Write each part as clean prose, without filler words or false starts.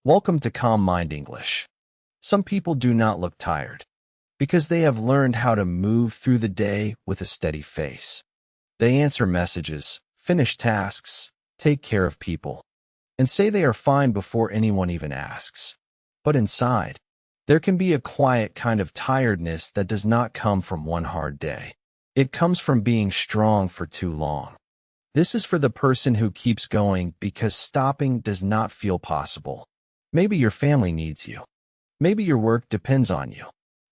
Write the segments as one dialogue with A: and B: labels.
A: Welcome to Calm Mind English. Some people do not look tired because they have learned how to move through the day with a steady face. They answer messages, finish tasks, take care of people, and say they are fine before anyone even asks. But inside, there can be a quiet kind of tiredness that does not come from one hard day. It comes from being strong for too long. This is for the person who keeps going because stopping does not feel possible. Maybe your family needs you. Maybe your work depends on you.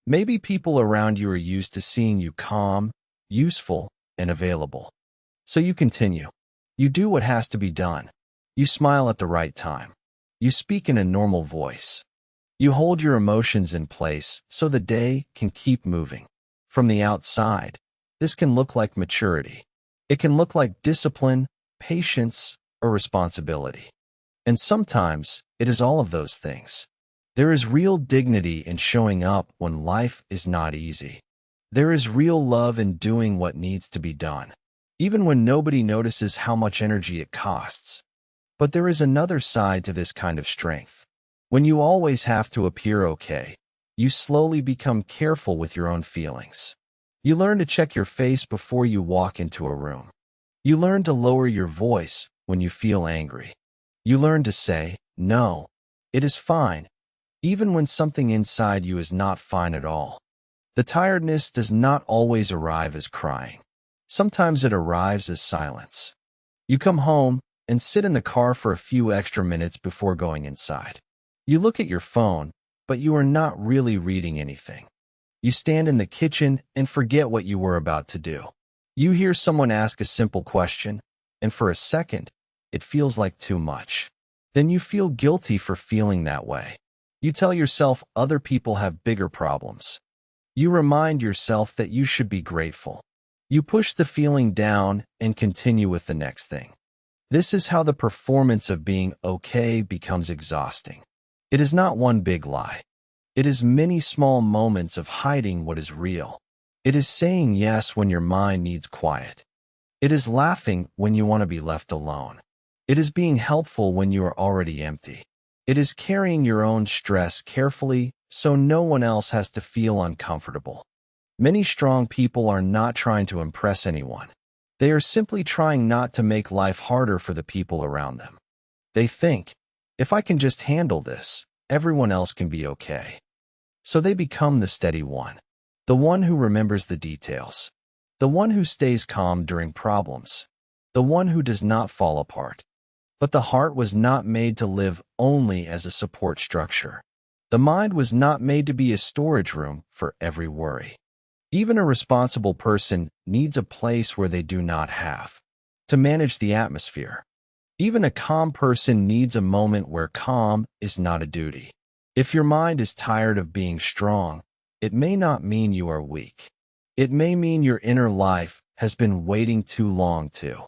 A: Maybe people around you are used to seeing you calm, useful, and available. So you continue. You do what has to be done. You smile at the right time. You speak in a normal voice. You hold your emotions in place so the day can keep moving. From the outside, this can look like maturity. It can look like discipline, patience, or responsibility. And sometimes it is all of those things. There is real dignity in showing up when life is not easy. There is real love in doing what needs to be done, even when nobody notices how much energy it costs. But there is another side to this kind of strength. When you always have to appear okay, you slowly become careful with your own feelings. You learn to check your face before you walk into a room. You learn to lower your voice when you feel angry. You learn to say, no, it is fine, even when something inside you is not fine at all. The tiredness does not always arrive as crying. Sometimes it arrives as silence. You come home and sit in the car for a few extra minutes before going inside. You look at your phone, but you are not really reading anything. You stand in the kitchen and forget what you were about to do. You hear someone ask a simple question, and for a second, it feels like too much. Then you feel guilty for feeling that way. You tell yourself other people have bigger problems. You remind yourself that you should be grateful. You push the feeling down and continue with the next thing. This is how the performance of being okay becomes exhausting. It is not one big lie. It is many small moments of hiding what is real. It is saying yes when your mind needs quiet. It is laughing when you want to be left alone. It is being helpful when you are already empty. It is carrying your own stress carefully so no one else has to feel uncomfortable. Many strong people are not trying to impress anyone. They are simply trying not to make life harder for the people around them. They think, if I can just handle this, everyone else can be okay. So they become the steady one, the one who remembers the details, the one who stays calm during problems, the one who does not fall apart. But the heart was not made to live only as a support structure. The mind was not made to be a storage room for every worry. Even a responsible person needs a place where they do not have to manage the atmosphere. Even a calm person needs a moment where calm is not a duty. If your mind is tired of being strong, it may not mean you are weak. It may mean your inner life has been waiting too long to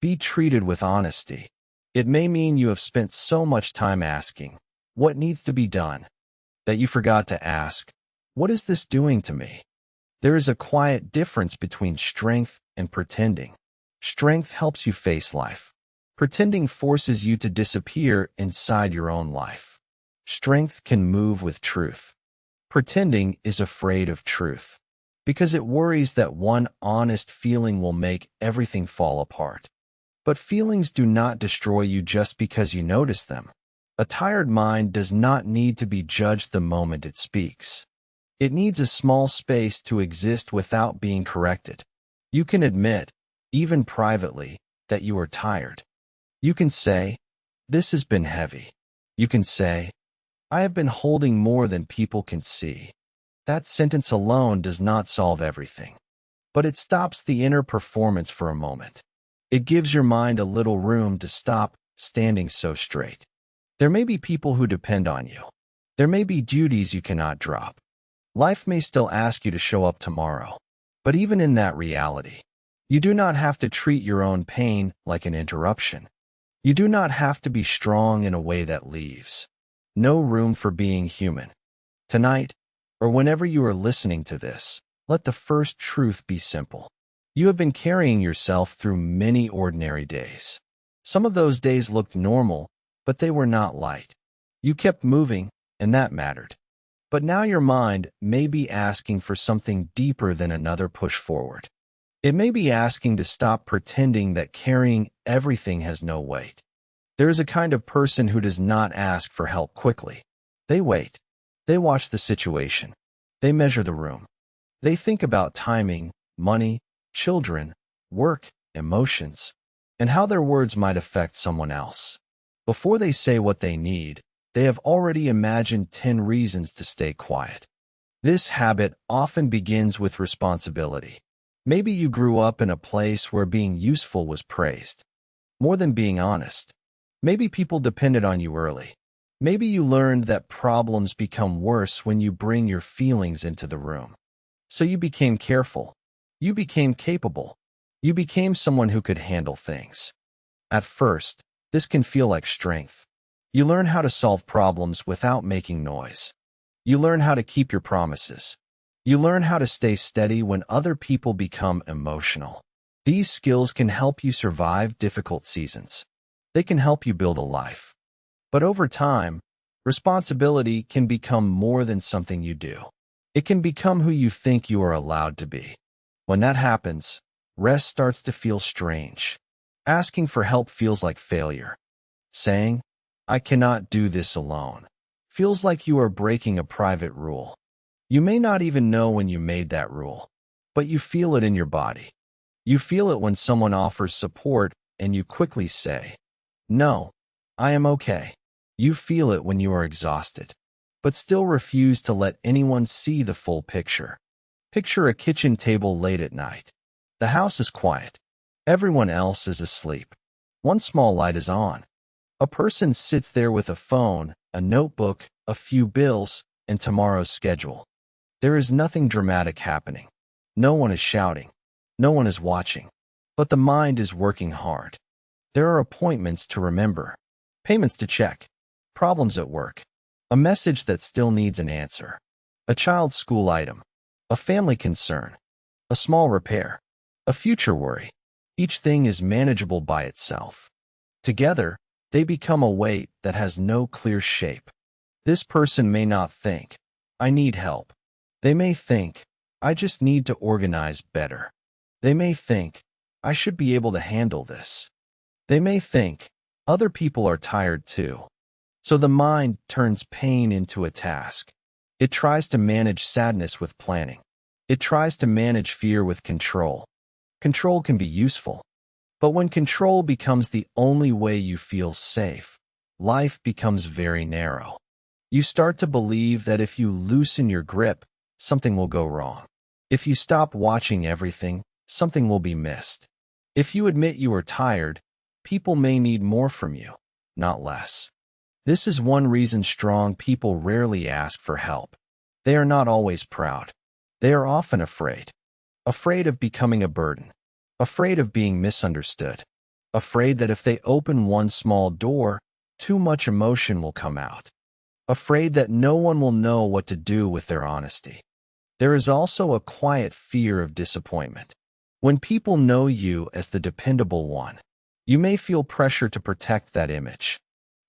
A: be treated with honesty. It may mean you have spent so much time asking, what needs to be done, that you forgot to ask, what is this doing to me? There is a quiet difference between strength and pretending. Strength helps you face life. Pretending forces you to disappear inside your own life. Strength can move with truth. Pretending is afraid of truth because it worries that one honest feeling will make everything fall apart. But feelings do not destroy you just because you notice them. A tired mind does not need to be judged the moment it speaks. It needs a small space to exist without being corrected. You can admit, even privately, that you are tired. You can say, this has been heavy. You can say, I have been holding more than people can see. That sentence alone does not solve everything, but it stops the inner performance for a moment. It gives your mind a little room to stop standing so straight. There may be people who depend on you. There may be duties you cannot drop. Life may still ask you to show up tomorrow. But even in that reality, you do not have to treat your own pain like an interruption. You do not have to be strong in a way that leaves no room for being human. Tonight, or whenever you are listening to this, let the first truth be simple. You have been carrying yourself through many ordinary days. Some of those days looked normal, but they were not light. You kept moving, and that mattered. But now your mind may be asking for something deeper than another push forward. It may be asking to stop pretending that carrying everything has no weight. There is a kind of person who does not ask for help quickly. They wait. They watch the situation. They measure the room. They think about timing, money, children, work, emotions, and how their words might affect someone else. Before they say what they need, they have already imagined 10 reasons to stay quiet. This habit often begins with responsibility. Maybe you grew up in a place where being useful was praised, more than being honest. Maybe people depended on you early. Maybe you learned that problems become worse when you bring your feelings into the room. So you became careful. You became capable. You became someone who could handle things. At first, this can feel like strength. You learn how to solve problems without making noise. You learn how to keep your promises. You learn how to stay steady when other people become emotional. These skills can help you survive difficult seasons. They can help you build a life. But over time, responsibility can become more than something you do. It can become who you think you are allowed to be. When that happens, rest starts to feel strange. Asking for help feels like failure. Saying, "I cannot do this alone," feels like you are breaking a private rule. You may not even know when you made that rule, but you feel it in your body. You feel it when someone offers support and you quickly say, "No, I am okay." You feel it when you are exhausted, but still refuse to let anyone see the full picture. Picture a kitchen table late at night. The house is quiet. Everyone else is asleep. One small light is on. A person sits there with a phone, a notebook, a few bills, and tomorrow's schedule. There is nothing dramatic happening. No one is shouting. No one is watching. But the mind is working hard. There are appointments to remember, payments to check, problems at work, a message that still needs an answer, a child's school item, a family concern, a small repair, a future worry. Each thing is manageable by itself. Together, they become a weight that has no clear shape. This person may not think, "I need help." They may think, "I just need to organize better." They may think, "I should be able to handle this." They may think, "Other people are tired too." So the mind turns pain into a task. It tries to manage sadness with planning. It tries to manage fear with control. Control can be useful, but when control becomes the only way you feel safe, life becomes very narrow. You start to believe that if you loosen your grip, something will go wrong. If you stop watching everything, something will be missed. If you admit you are tired, people may need more from you, not less. This is one reason strong people rarely ask for help. They are not always proud. They are often afraid. Afraid of becoming a burden. Afraid of being misunderstood. Afraid that if they open one small door, too much emotion will come out. Afraid that no one will know what to do with their honesty. There is also a quiet fear of disappointment. When people know you as the dependable one, you may feel pressure to protect that image.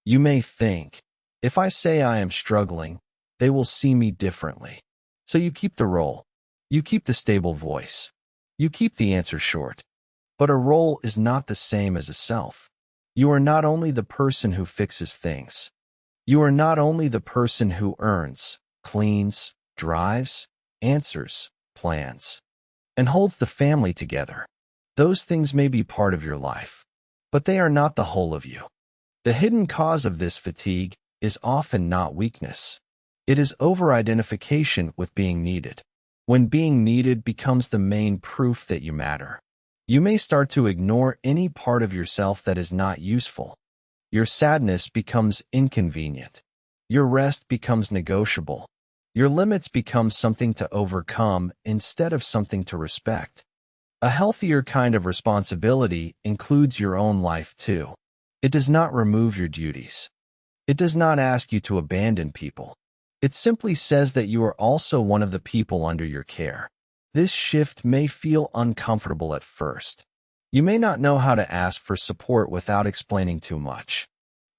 A: You may think, "If I say I am struggling, they will see me differently." So you keep the role. You keep the stable voice. You keep the answer short. But a role is not the same as a self. You are not only the person who fixes things. You are not only the person who earns, cleans, drives, answers, plans, and holds the family together. Those things may be part of your life, but they are not the whole of you. The hidden cause of this fatigue is often not weakness. It is over-identification with being needed. When being needed becomes the main proof that you matter, you may start to ignore any part of yourself that is not useful. Your sadness becomes inconvenient. Your rest becomes negotiable. Your limits become something to overcome instead of something to respect. A healthier kind of responsibility includes your own life too. It does not remove your duties. It does not ask you to abandon people. It simply says that you are also one of the people under your care. This shift may feel uncomfortable at first. You may not know how to ask for support without explaining too much.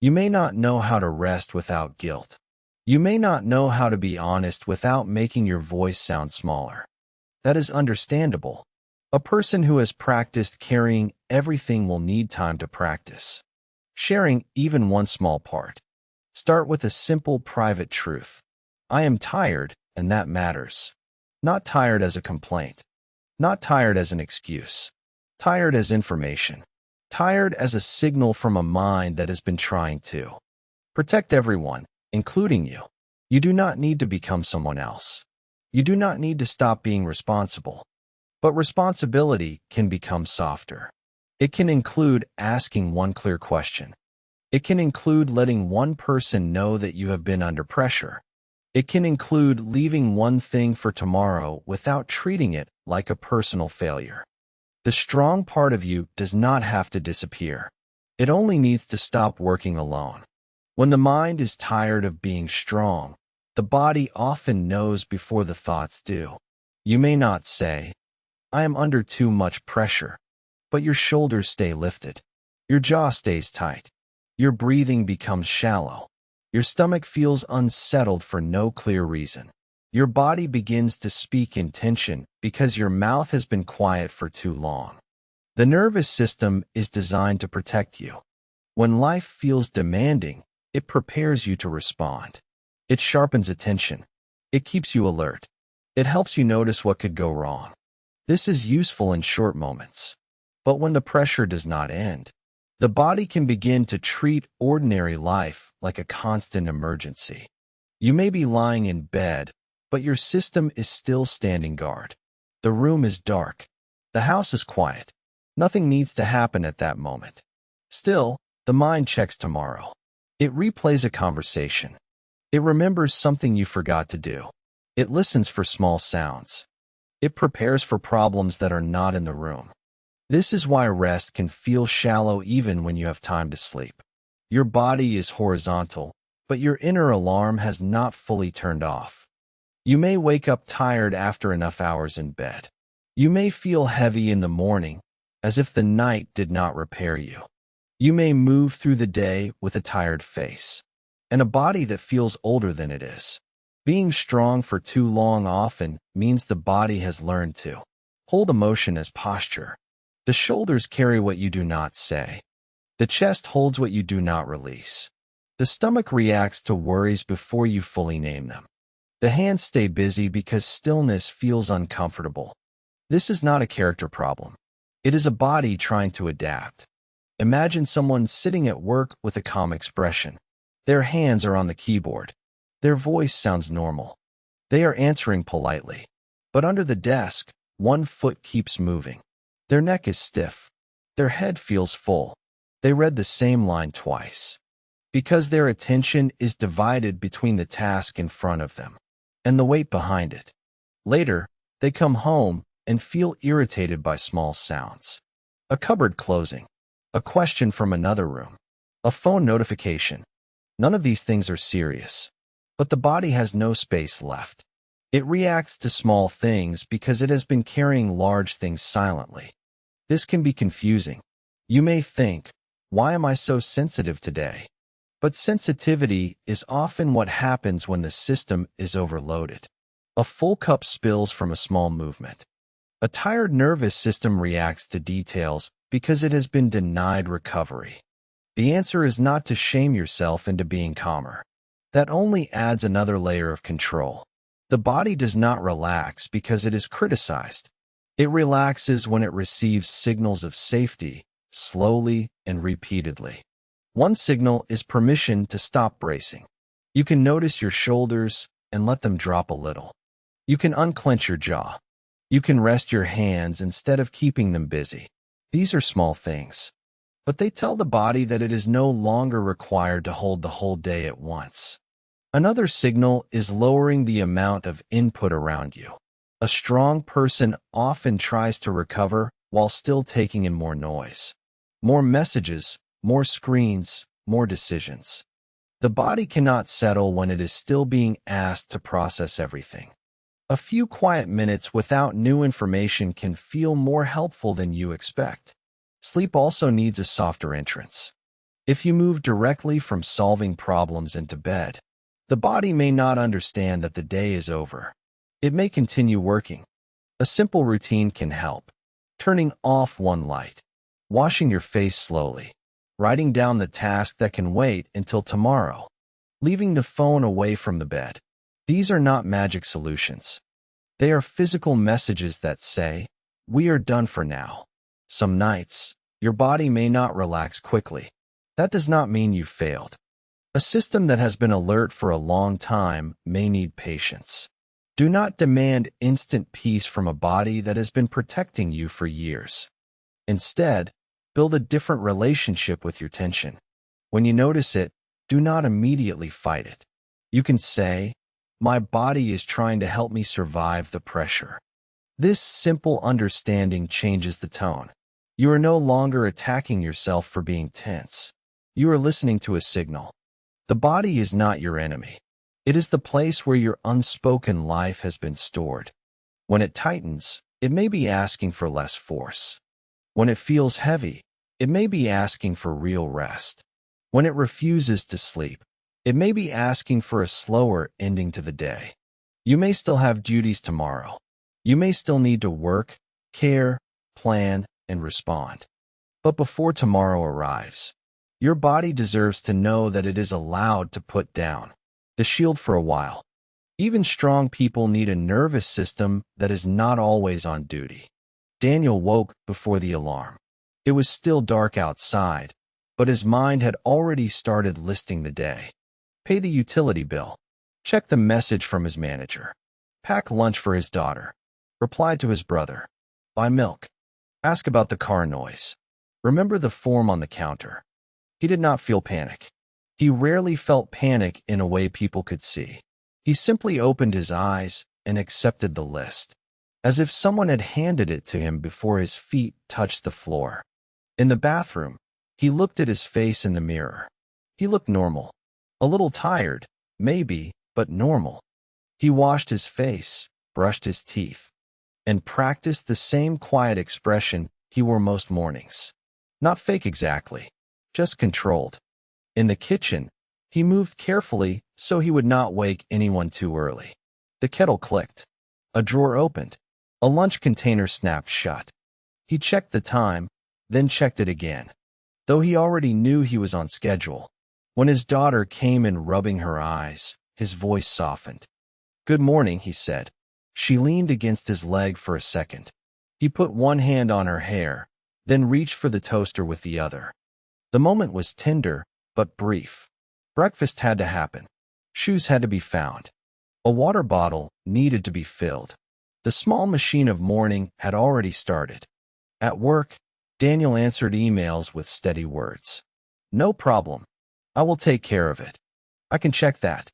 A: You may not know how to rest without guilt. You may not know how to be honest without making your voice sound smaller. That is understandable. A person who has practiced carrying everything will need time to practice sharing even one small part. Start with a simple private truth. I am tired, and that matters. Not tired as a complaint. Not tired as an excuse. Tired as information. Tired as a signal from a mind that has been trying to protect everyone, including you. You do not need to become someone else. You do not need to stop being responsible. But responsibility can become softer. It can include asking one clear question. It can include letting one person know that you have been under pressure. It can include leaving one thing for tomorrow without treating it like a personal failure. The strong part of you does not have to disappear. It only needs to stop working alone. When the mind is tired of being strong, the body often knows before the thoughts do. You may not say, I am under too much pressure, but your shoulders stay lifted. Your jaw stays tight. Your breathing becomes shallow. Your stomach feels unsettled for no clear reason. Your body begins to speak in tension because your mouth has been quiet for too long. The nervous system is designed to protect you. When life feels demanding, it prepares you to respond. It sharpens attention. It keeps you alert. It helps you notice what could go wrong. This is useful in short moments. But when the pressure does not end, the body can begin to treat ordinary life like a constant emergency. You may be lying in bed, but your system is still standing guard. The room is dark. The house is quiet. Nothing needs to happen at that moment. Still, the mind checks tomorrow. It replays a conversation. It remembers something you forgot to do. It listens for small sounds. It prepares for problems that are not in the room. This is why rest can feel shallow even when you have time to sleep. Your body is horizontal, but your inner alarm has not fully turned off. You may wake up tired after enough hours in bed. You may feel heavy in the morning, as if the night did not repair you. You may move through the day with a tired face, and a body that feels older than it is. Being strong for too long often means the body has learned to hold emotion as posture. The shoulders carry what you do not say. The chest holds what you do not release. The stomach reacts to worries before you fully name them. The hands stay busy because stillness feels uncomfortable. This is not a character problem. It is a body trying to adapt. Imagine someone sitting at work with a calm expression. Their hands are on the keyboard. Their voice sounds normal. They are answering politely. But under the desk, one foot keeps moving. Their neck is stiff. Their head feels full. They read the same line twice. Because their attention is divided between the task in front of them and the weight behind it. Later, they come home and feel irritated by small sounds. A cupboard closing. A question from another room. A phone notification. None of these things are serious. But the body has no space left. It reacts to small things because it has been carrying large things silently. This can be confusing. You may think, why am I so sensitive today? But sensitivity is often what happens when the system is overloaded. A full cup spills from a small movement. A tired nervous system reacts to details because it has been denied recovery. The answer is not to shame yourself into being calmer. That only adds another layer of control. The body does not relax because it is criticized. It relaxes when it receives signals of safety, slowly and repeatedly. One signal is permission to stop bracing. You can notice your shoulders and let them drop a little. You can unclench your jaw. You can rest your hands instead of keeping them busy. These are small things, but they tell the body that it is no longer required to hold the whole day at once. Another signal is lowering the amount of input around you. A strong person often tries to recover while still taking in more noise. More messages, more screens, more decisions. The body cannot settle when it is still being asked to process everything. A few quiet minutes without new information can feel more helpful than you expect. Sleep also needs a softer entrance. If you move directly from solving problems into bed, the body may not understand that the day is over. It may continue working. A simple routine can help. Turning off one light, washing your face slowly, writing down the task that can wait until tomorrow, leaving the phone away from the bed. These are not magic solutions. They are physical messages that say, "We are done for now." Some nights, your body may not relax quickly. That does not mean you failed. A system that has been alert for a long time may need patience. Do not demand instant peace from a body that has been protecting you for years. Instead, build a different relationship with your tension. When you notice it, do not immediately fight it. You can say, "My body is trying to help me survive the pressure." This simple understanding changes the tone. You are no longer attacking yourself for being tense. You are listening to a signal. The body is not your enemy. It is the place where your unspoken life has been stored. When it tightens, it may be asking for less force. When it feels heavy, it may be asking for real rest. When it refuses to sleep, it may be asking for a slower ending to the day. You may still have duties tomorrow. You may still need to work, care, plan, and respond. But before tomorrow arrives, your body deserves to know that it is allowed to put down the shield for a while. Even strong people need a nervous system that is not always on duty. Daniel woke before the alarm. It was still dark outside, but his mind had already started listing the day. Pay the utility bill. Check the message from his manager. Pack lunch for his daughter. Reply to his brother. Buy milk. Ask about the car noise. Remember the form on the counter. He did not feel panic. He rarely felt panic in a way people could see. He simply opened his eyes and accepted the list, as if someone had handed it to him before his feet touched the floor. In the bathroom, he looked at his face in the mirror. He looked normal. A little tired, maybe, but normal. He washed his face, brushed his teeth, and practiced the same quiet expression he wore most mornings. Not fake exactly, just controlled. In the kitchen, he moved carefully so he would not wake anyone too early. The kettle clicked. A drawer opened. A lunch container snapped shut. He checked the time, then checked it again, though he already knew he was on schedule. When his daughter came in rubbing her eyes, his voice softened. "Good morning," he said. She leaned against his leg for a second. He put one hand on her hair, then reached for the toaster with the other. The moment was tender, but brief. Breakfast had to happen. Shoes had to be found. A water bottle needed to be filled. The small machine of mourning had already started. At work, Daniel answered emails with steady words. "No problem. I will take care of it. I can check that."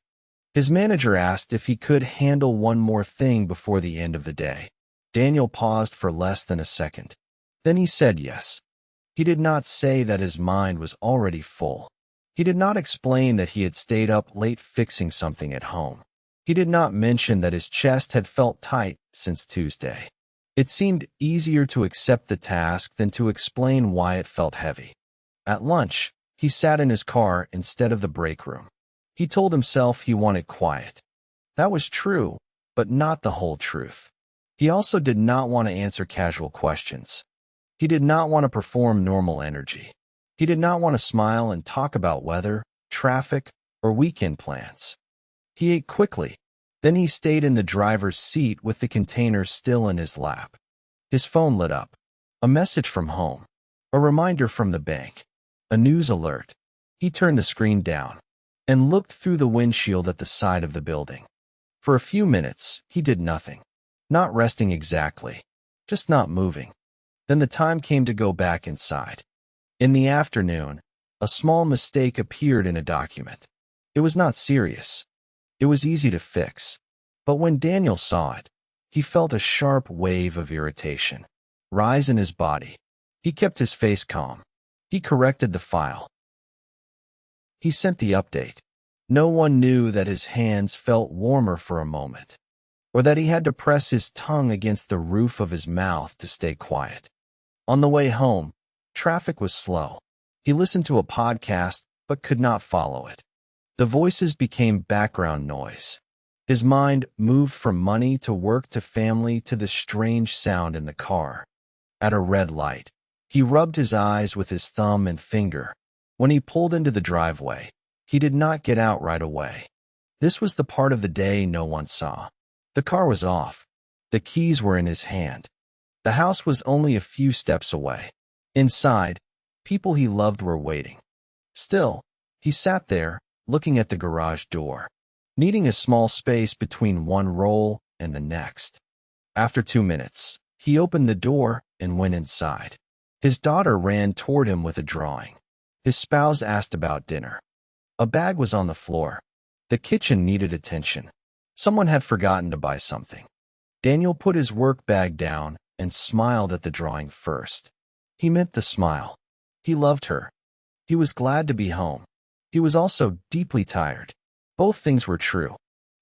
A: His manager asked if he could handle one more thing before the end of the day. Daniel paused for less than a second. Then he said yes. He did not say that his mind was already full. He did not explain that he had stayed up late fixing something at home. He did not mention that his chest had felt tight since Tuesday. It seemed easier to accept the task than to explain why it felt heavy. At lunch, he sat in his car instead of the break room. He told himself he wanted quiet. That was true, but not the whole truth. He also did not want to answer casual questions. He did not want to perform normal energy. He did not want to smile and talk about weather, traffic, or weekend plans. He ate quickly. Then he stayed in the driver's seat with the container still in his lap. His phone lit up. A message from home. A reminder from the bank. A news alert. He turned the screen down and looked through the windshield at the side of the building. For a few minutes, he did nothing. Not resting exactly. Just not moving. Then the time came to go back inside. In the afternoon, a small mistake appeared in a document. It was not serious. It was easy to fix. But when Daniel saw it, he felt a sharp wave of irritation rise in his body. He kept his face calm. He corrected the file. He sent the update. No one knew that his hands felt warmer for a moment, or that he had to press his tongue against the roof of his mouth to stay quiet. On the way home, traffic was slow. He listened to a podcast but could not follow it. The voices became background noise. His mind moved from money to work to family to the strange sound in the car. At a red light, he rubbed his eyes with his thumb and finger. When he pulled into the driveway, he did not get out right away. This was the part of the day no one saw. The car was off. The keys were in his hand. The house was only a few steps away. Inside, people he loved were waiting. Still, he sat there, looking at the garage door, needing a small space between one roll and the next. After 2 minutes, he opened the door and went inside. His daughter ran toward him with a drawing. His spouse asked about dinner. A bag was on the floor. The kitchen needed attention. Someone had forgotten to buy something. Daniel put his work bag down and smiled at the drawing first. He meant the smile. He loved her. He was glad to be home. He was also deeply tired. Both things were true.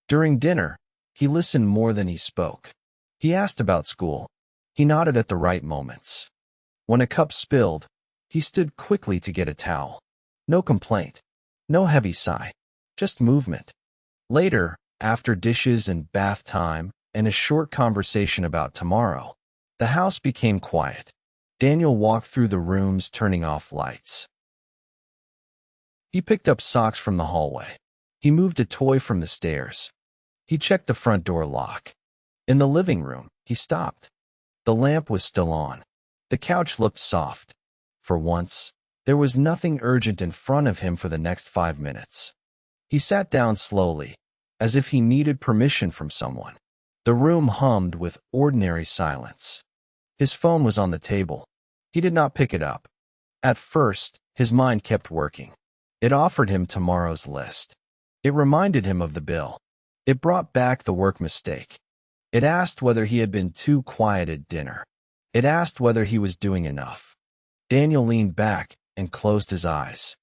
A: During dinner, he listened more than he spoke. He asked about school. He nodded at the right moments. When a cup spilled, he stood quickly to get a towel. No complaint. No heavy sigh. Just movement. Later, after dishes and bath time and a short conversation about tomorrow, the house became quiet. Daniel walked through the rooms, turning off lights. He picked up socks from the hallway. He moved a toy from the stairs. He checked the front door lock. In the living room, he stopped. The lamp was still on. The couch looked soft. For once, there was nothing urgent in front of him for the next 5 minutes. He sat down slowly, as if he needed permission from someone. The room hummed with ordinary silence. His phone was on the table. He did not pick it up. At first, his mind kept working. It offered him tomorrow's list. It reminded him of the bill. It brought back the work mistake. It asked whether he had been too quiet at dinner. It asked whether he was doing enough. Daniel leaned back and closed his eyes.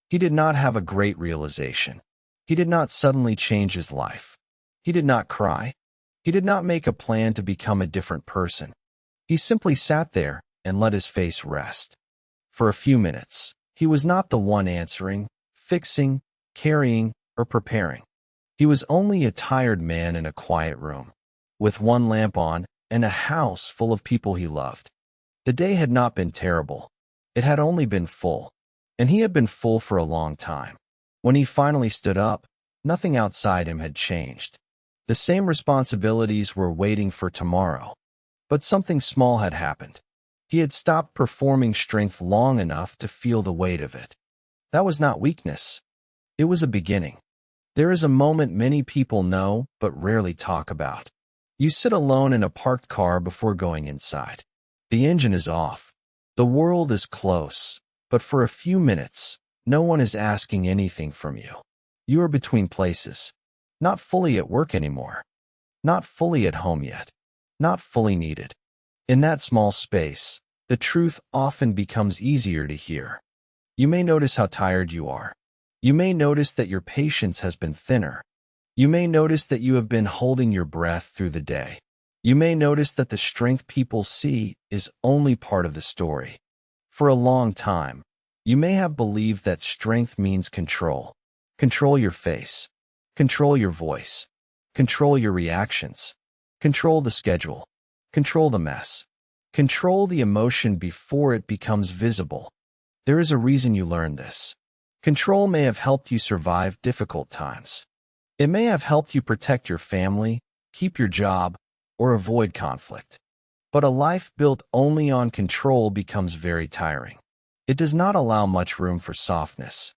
A: He did not have a great realization. He did not suddenly change his life. He did not cry. He did not make a plan to become a different person. He simply sat there and let his face rest. For a few minutes, he was not the one answering, fixing, carrying, or preparing. He was only a tired man in a quiet room, with one lamp on and a house full of people he loved. The day had not been terrible. It had only been full, and he had been full for a long time. When he finally stood up, nothing outside him had changed. The same responsibilities were waiting for tomorrow. But something small had happened. He had stopped performing strength long enough to feel the weight of it. That was not weakness. It was a beginning. There is a moment many people know but rarely talk about. You sit alone in a parked car before going inside. The engine is off. The world is close, but for a few minutes, no one is asking anything from you. You are between places. Not fully at work anymore. Not fully at home yet. Not fully needed. In that small space, the truth often becomes easier to hear. You may notice how tired you are. You may notice that your patience has been thinner. You may notice that you have been holding your breath through the day. You may notice that the strength people see is only part of the story. For a long time, you may have believed that strength means control. Control your face. Control your voice. Control your reactions. Control the schedule. Control the mess. Control the emotion before it becomes visible. There is a reason you learned this. Control may have helped you survive difficult times. It may have helped you protect your family, keep your job, or avoid conflict. But a life built only on control becomes very tiring. It does not allow much room for softness.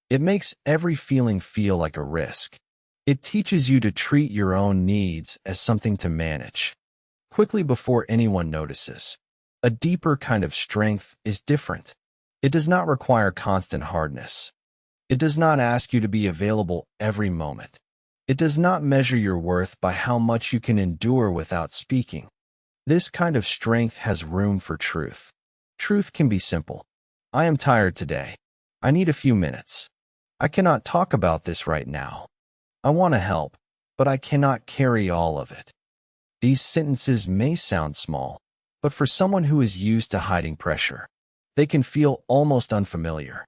A: It makes every feeling feel like a risk. It teaches you to treat your own needs as something to manage. Quickly before anyone notices. A deeper kind of strength is different. It does not require constant hardness. It does not ask you to be available every moment. It does not measure your worth by how much you can endure without speaking. This kind of strength has room for truth. Truth can be simple. I am tired today. I need a few minutes. I cannot talk about this right now. I want to help, but I cannot carry all of it. These sentences may sound small, but for someone who is used to hiding pressure, They can feel almost unfamiliar.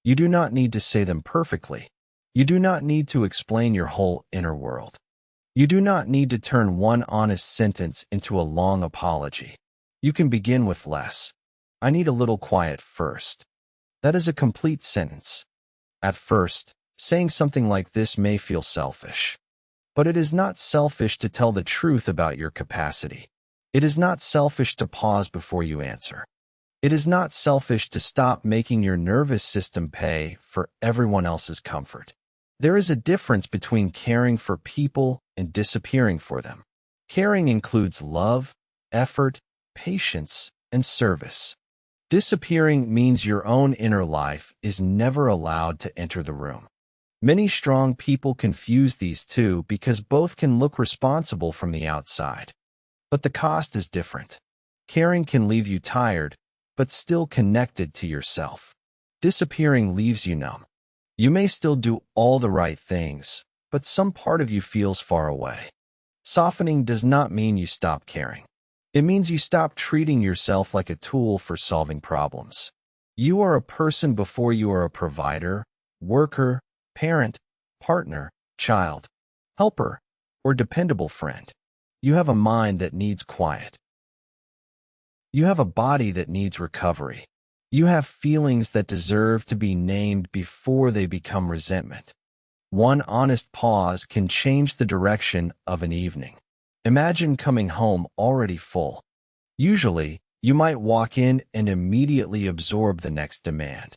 A: You do not need to say them perfectly. You do not need to explain your whole inner world. You do not need to turn one honest sentence into a long apology. You can begin with less. I need a little quiet first. That is a complete sentence. At first, saying something like this may feel selfish. But it is not selfish to tell the truth about your capacity. It is not selfish to pause before you answer. It is not selfish to stop making your nervous system pay for everyone else's comfort. There is a difference between caring for people and disappearing for them. Caring includes love, effort, patience, and service. Disappearing means your own inner life is never allowed to enter the room. Many strong people confuse these two because both can look responsible from the outside. But the cost is different. Caring can leave you tired, but still connected to yourself. Disappearing leaves you numb. You may still do all the right things, but some part of you feels far away. Softening does not mean you stop caring. It means you stop treating yourself like a tool for solving problems. You are a person before you are a provider, worker, parent, partner, child, helper, or dependable friend. You have a mind that needs quiet. You have a body that needs recovery. You have feelings that deserve to be named before they become resentment. One honest pause can change the direction of an evening. Imagine coming home already full. Usually, you might walk in and immediately absorb the next demand.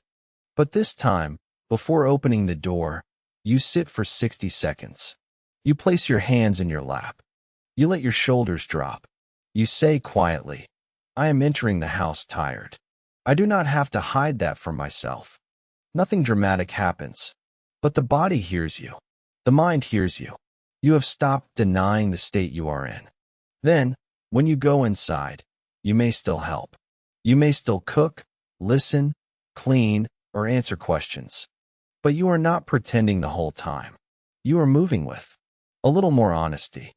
A: But this time, before opening the door, you sit for 60 seconds. You place your hands in your lap. You let your shoulders drop. You say quietly, I am entering the house tired. I do not have to hide that from myself. Nothing dramatic happens, but the body hears you. The mind hears you. You have stopped denying the state you are in. Then, when you go inside, you may still help. You may still cook, listen, clean, or answer questions. But you are not pretending the whole time. You are moving with a little more honesty.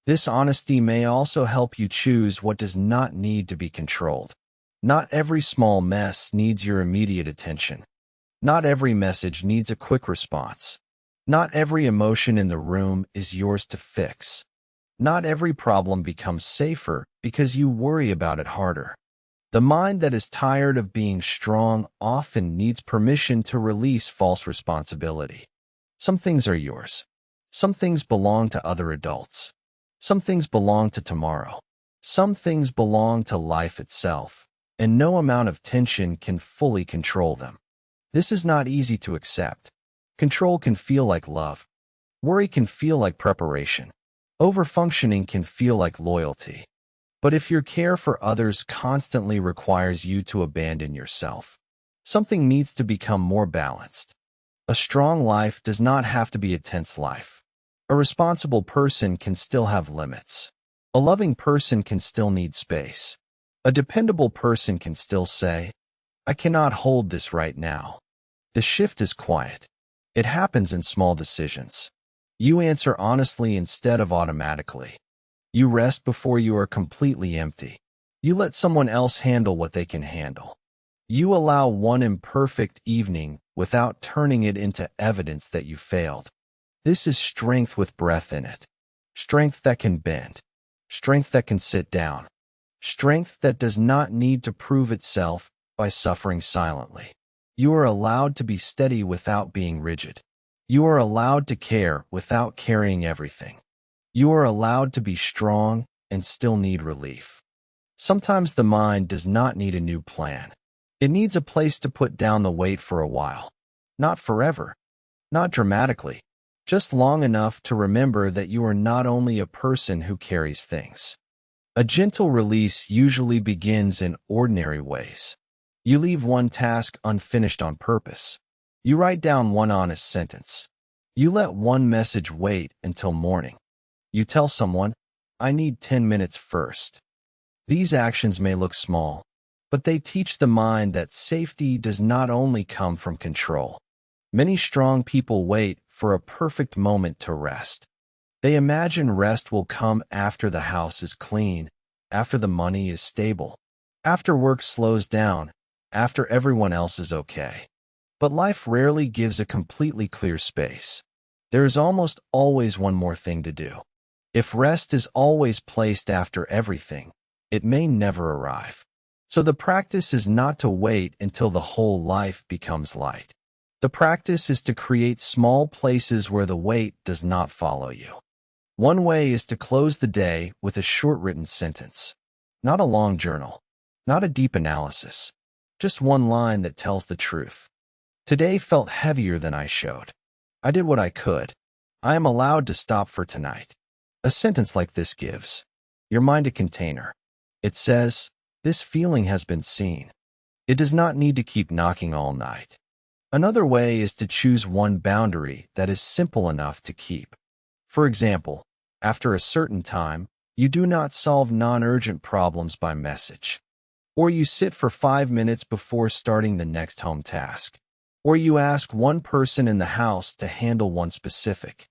A: This honesty may also help you choose what does not need to be controlled. Not every small mess needs your immediate attention. Not every message needs a quick response. Not every emotion in the room is yours to fix. Not every problem becomes safer because you worry about it harder. The mind that is tired of being strong often needs permission to release false responsibility. Some things are yours. Some things belong to other adults. Some things belong to tomorrow. Some things belong to life itself, and no amount of tension can fully control them. This is not easy to accept. Control can feel like love. Worry can feel like preparation. Overfunctioning can feel like loyalty. But if your care for others constantly requires you to abandon yourself, something needs to become more balanced. A strong life does not have to be a tense life. A responsible person can still have limits. A loving person can still need space. A dependable person can still say, I cannot hold this right now. The shift is quiet. It happens in small decisions. You answer honestly instead of automatically. You rest before you are completely empty. You let someone else handle what they can handle. You allow one imperfect evening without turning it into evidence that you failed. This is strength with breath in it. Strength that can bend. Strength that can sit down. Strength that does not need to prove itself by suffering silently. You are allowed to be steady without being rigid. You are allowed to care without carrying everything. You are allowed to be strong and still need relief. Sometimes the mind does not need a new plan. It needs a place to put down the weight for a while. Not forever. Not dramatically. Just long enough to remember that you are not only a person who carries things. A gentle release usually begins in ordinary ways. You leave one task unfinished on purpose. You write down one honest sentence. You let one message wait until morning. You tell someone, I need 10 minutes first. These actions may look small, but they teach the mind that safety does not only come from control. Many strong people wait for a perfect moment to rest. They imagine rest will come after the house is clean, after the money is stable, after work slows down, after everyone else is okay. But life rarely gives a completely clear space. There is almost always one more thing to do. If rest is always placed after everything, it may never arrive. So the practice is not to wait until the whole life becomes light. The practice is to create small places where the weight does not follow you. One way is to close the day with a short written sentence. Not a long journal, not a deep analysis, just one line that tells the truth. Today felt heavier than I showed. I did what I could. I am allowed to stop for tonight. A sentence like this gives your mind a container. It says, this feeling has been seen. It does not need to keep knocking all night. Another way is to choose one boundary that is simple enough to keep. For example, after a certain time, you do not solve non-urgent problems by message. Or you sit for 5 minutes before starting the next home task. Or you ask one person in the house to handle one specific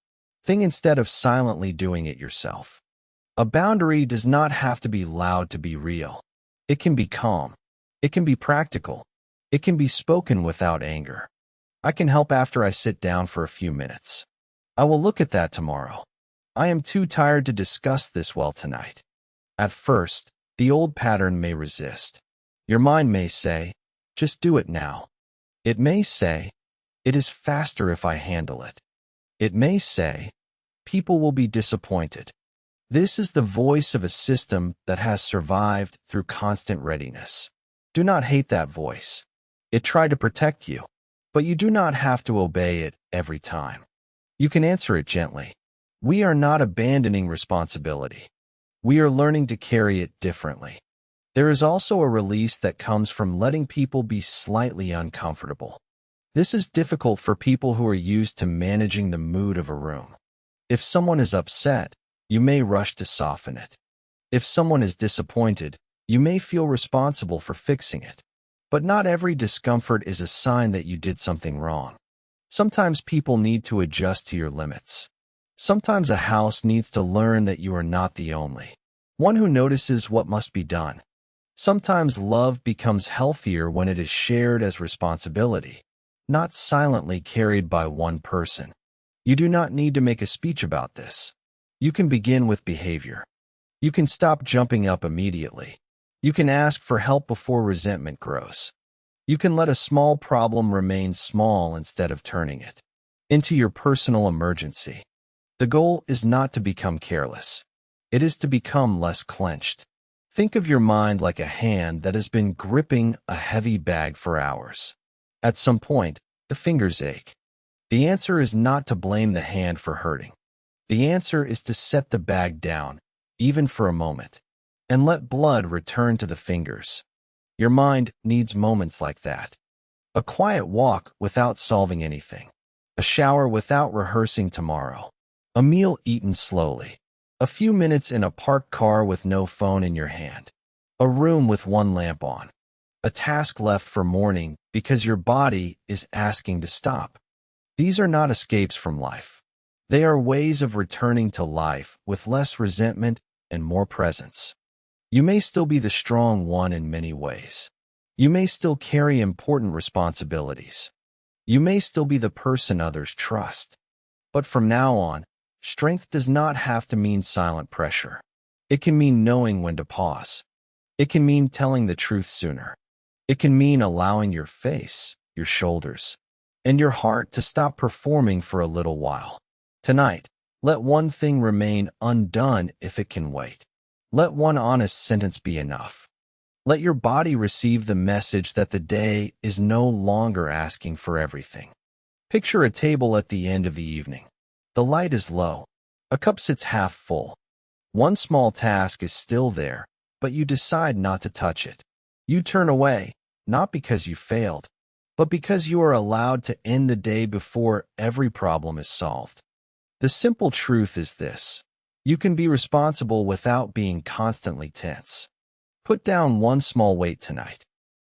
A: thing instead of silently doing it yourself. A boundary does not have to be loud to be real. It can be calm. It can be practical. It can be spoken without anger. I can help after I sit down for a few minutes. I will look at that tomorrow. I am too tired to discuss this well tonight. At first, the old pattern may resist. Your mind may say, just do it now. It may say, it is faster if I handle it. It may say, people will be disappointed. This is the voice of a system that has survived through constant readiness. Do not hate that voice. It tried to protect you, but you do not have to obey it every time. You can answer it gently. We are not abandoning responsibility. We are learning to carry it differently. There is also a release that comes from letting people be slightly uncomfortable. This is difficult for people who are used to managing the mood of a room. If someone is upset, you may rush to soften it. If someone is disappointed, you may feel responsible for fixing it. But not every discomfort is a sign that you did something wrong. Sometimes people need to adjust to your limits. Sometimes a house needs to learn that you are not the only one who notices what must be done. Sometimes love becomes healthier when it is shared as responsibility, not silently carried by one person. You do not need to make a speech about this. You can begin with behavior. You can stop jumping up immediately. You can ask for help before resentment grows. You can let a small problem remain small instead of turning it into your personal emergency. The goal is not to become careless. It is to become less clenched. Think of your mind like a hand that has been gripping a heavy bag for hours. At some point, the fingers ache. The answer is not to blame the hand for hurting. The answer is to set the bag down, even for a moment, and let blood return to the fingers. Your mind needs moments like that. A quiet walk without solving anything. A shower without rehearsing tomorrow. A meal eaten slowly. A few minutes in a parked car with no phone in your hand. A room with one lamp on. A task left for morning because your body is asking to stop. These are not escapes from life. They are ways of returning to life with less resentment and more presence. You may still be the strong one in many ways. You may still carry important responsibilities. You may still be the person others trust. But from now on, strength does not have to mean silent pressure. It can mean knowing when to pause. It can mean telling the truth sooner. It can mean allowing your face, your shoulders, and your heart to stop performing for a little while. Tonight, let one thing remain undone if it can wait. Let one honest sentence be enough. Let your body receive the message that the day is no longer asking for everything. Picture a table at the end of the evening. The light is low. A cup sits half full. One small task is still there, but you decide not to touch it. You turn away, not because you failed, but because you are allowed to end the day before every problem is solved. The simple truth is this: you can be responsible without being constantly tense. Put down one small weight tonight.